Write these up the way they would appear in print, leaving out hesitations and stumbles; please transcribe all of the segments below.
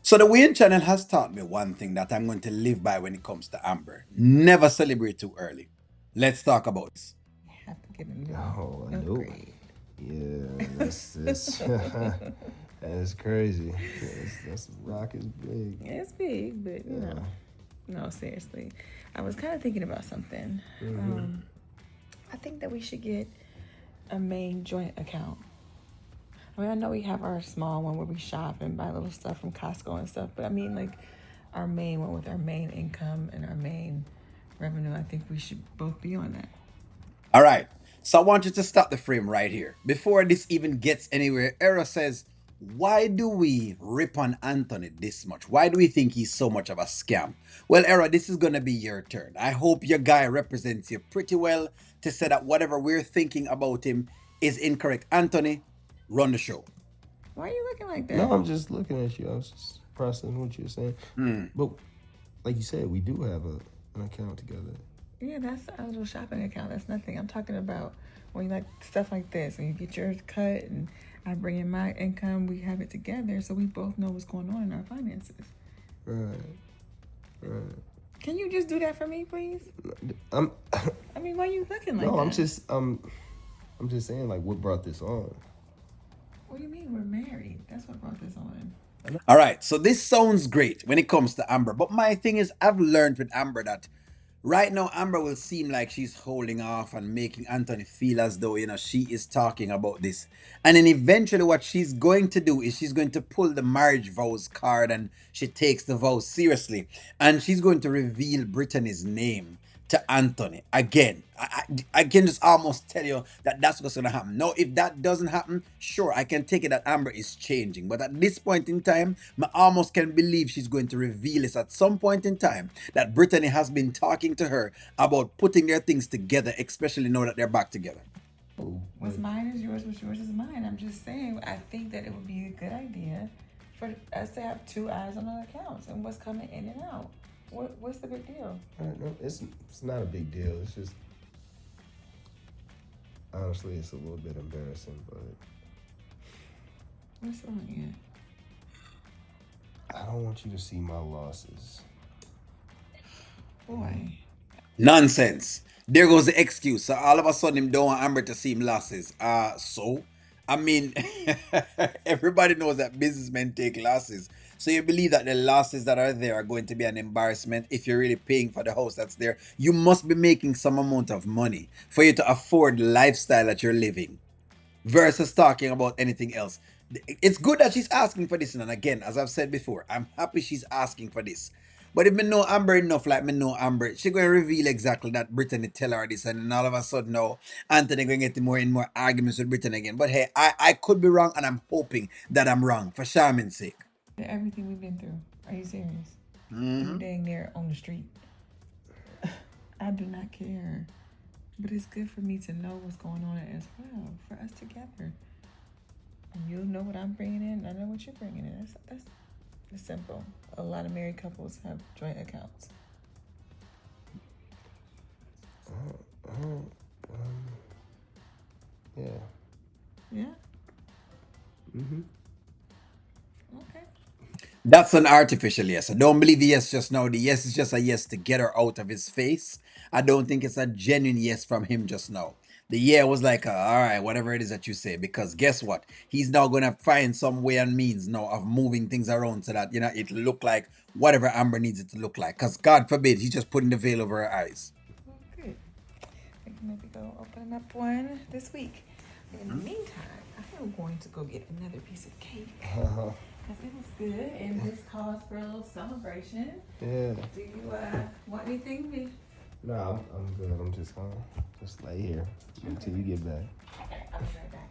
So the Wayne channel has taught me one thing that I'm going to live by when it comes to Amber. Never celebrate too early. Let's talk about this. Have to get a new Oh, nope. upgrade. Yeah, that's that's crazy. That's rock is big. It's big, but Yeah. no, seriously. I was kind of thinking about something. Mm-hmm. Um, I think that we should get a main joint account. I mean, I know we have our small one where we shop and buy little stuff from Costco and stuff, but I mean, like, our main one with our main income and our main revenue, I think we should both be on that. All right. So I want you to stop the frame right here. Before this even gets anywhere, Era says, why do we rip on Anthony this much? Why do we think he's so much of a scam? Well, Era, this is going to be your turn. I hope your guy represents you pretty well to say that whatever we're thinking about him is incorrect. Anthony, run the show. Why are you looking like No, that? I'm just looking at you. I was just processing what you're saying. Hmm. But like you said, we do have an account together. Yeah, that's a little shopping account. That's nothing. I'm talking about when you like stuff like this, when you get yours cut and I bring in my income, we have it together so we both know what's going on in our finances. Right. Right. Can you just do that for me, please? I'm I mean, why are you looking like no, that? I'm just saying like what brought this on. What do you mean we're married? That's what brought this on. All right, so this sounds great when it comes to Amber, but my thing is, I've learned with Amber that right now Amber will seem like she's holding off and making Anthony feel as though she is talking about this, and then eventually what she's going to do is she's going to pull the marriage vows card and she takes the vows seriously, and she's going to reveal Brittany's name to Anthony again. I can just almost tell you that that's what's going to happen. Now, if that doesn't happen, sure, I can take it that Amber is changing. But at this point in time, I almost can believe she's going to reveal this at some point in time that Brittany has been talking to her about putting their things together, especially now that they're back together. Oh, What's mine is yours, what's yours is mine. I'm just saying, I think that it would be a good idea for us to have two eyes on our accounts and what's coming in and out. What's the big deal? no, it's not a big deal. It's just honestly it's a little bit embarrassing, but What's wrong here? I don't want you to see my losses. Boy. Nonsense. There goes the excuse. So all of a sudden him don't want Amber to see him losses. So I mean everybody knows that businessmen take losses. So you believe that the losses that are there are going to be an embarrassment if you're really paying for the house that's there. You must be making some amount of money for you to afford the lifestyle that you're living versus talking about anything else. It's good that she's asking for this, and again, as I've said before, I'm happy she's asking for this. But if me know Amber enough, like me know Amber, she gonna reveal exactly that Brittany tell her this, and then all of a sudden now Anthony gonna get in more arguments with Brittany again. But hey, I could be wrong, and I'm hoping that I'm wrong for Charmin's sake. Everything we've been through. Are you serious? We were Hmm. dang near on the street. I do not care. But it's good for me to know what's going on as well for us together. And you'll know what I'm bringing in. I know what you're bringing in. That's simple. A lot of married couples have joint accounts. Uh, um, yeah. Yeah. Mm-hmm. Okay. That's an artificial yes. I don't believe the yes just now. The yes is just a yes to get her out of his face. I don't think it's a genuine yes from him just now. The yeah was like, all right, whatever it is that you say, because guess what? He's now gonna find some way and means now of moving things around so that it look like whatever Amber needs it to look like. Cause God forbid he's just putting the veil over her eyes. Well, good. We can maybe go open up one this week. In the meantime, I am going to go get another piece of cake because it was good and this calls for a little celebration. Yeah. Do you want anything? No, I'm good. I'm just gonna just lay here until you get back. Okay, I'll be right back.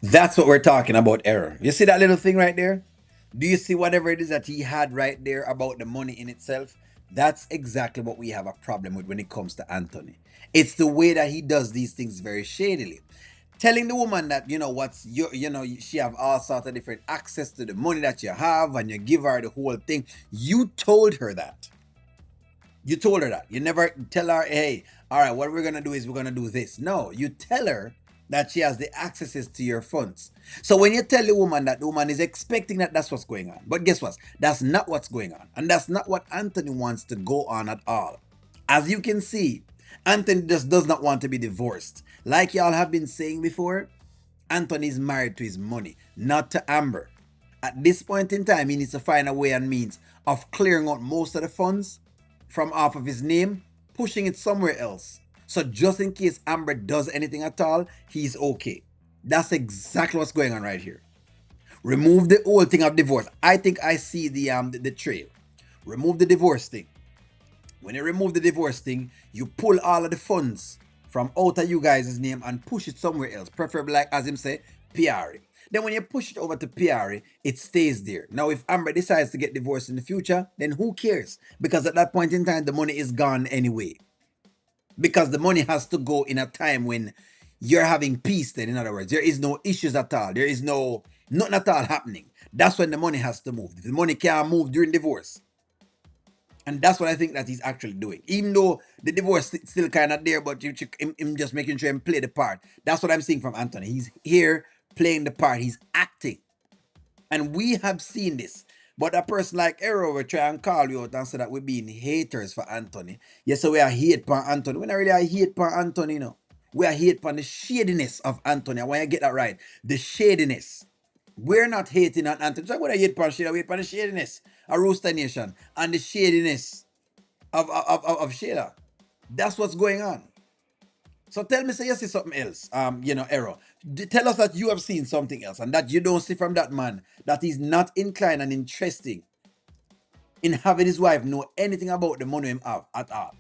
That's what we're talking about, error. You see that little thing right there? Do you see whatever it is that he had right there about the money in itself? That's exactly what we have a problem with when it comes to Anthony. It's the way that he does these things very shadily. Telling the woman that she have all sorts of different access to the money that you have, and you give her the whole thing. You told her that. You told her that. You never tell her, hey, all right, what we're gonna do is we're gonna do this. No, you tell her that she has the accesses to your funds. So when you tell the woman that, the woman is expecting that that's what's going on. But guess what? That's not what's going on. And that's not what Anthony wants to go on at all. As you can see, Anthony just does not want to be divorced. Like y'all have been saying before, Anthony is married to his money, not to Amber. At this point in time, he needs to find a way and means of clearing out most of the funds from off of his name, pushing it somewhere else. So just in case Amber does anything at all, he's okay. That's exactly what's going on right here. Remove the whole thing of divorce. I think I see the trail. Remove the divorce thing. When you remove the divorce thing, you pull all of the funds from out of you guys' name and push it somewhere else. Preferably, like as him say, PRA. Then when you push it over to PRA, it stays there. Now, if Amber decides to get divorced in the future, then who cares? Because at that point in time, the money is gone anyway. Because the money has to go in a time when you're having peace. Then, in other words, there is no issues at all. There is nothing at all happening. That's when the money has to move. The money can't move during divorce. And that's what I think that he's actually doing. Even though the divorce is still kind of there, but him just making sure him play the part. That's what I'm seeing from Anthony. He's here playing the part. He's acting. And we have seen this. But a person like Arrow will try and call you out and say that we're being haters for Anthony. Yes, so we are hate for Anthony. We're not really a hate for Anthony, you know. We are hate for the shadiness of Anthony. I want you to get that right. The shadiness. We're not hating on Anthony. So I'm going to hate for Shada. We hate for the shadiness of Rooster Nation and the shadiness of Shada. That's what's going on. So tell me, say you see something else. Error. Tell us that you have seen something else and that you don't see from that man that is not inclined and interesting in having his wife know anything about the money him have at all.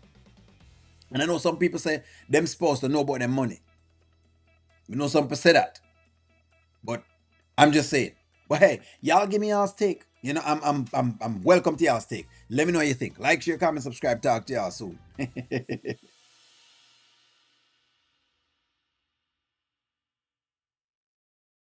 And I know some people say them supposed to know about their money. We know some people say that. But I'm just saying. But hey, y'all give me y'all's take. You know, I'm welcome to y'all's take. Let me know what you think. Like, share, comment, subscribe. Talk to y'all soon.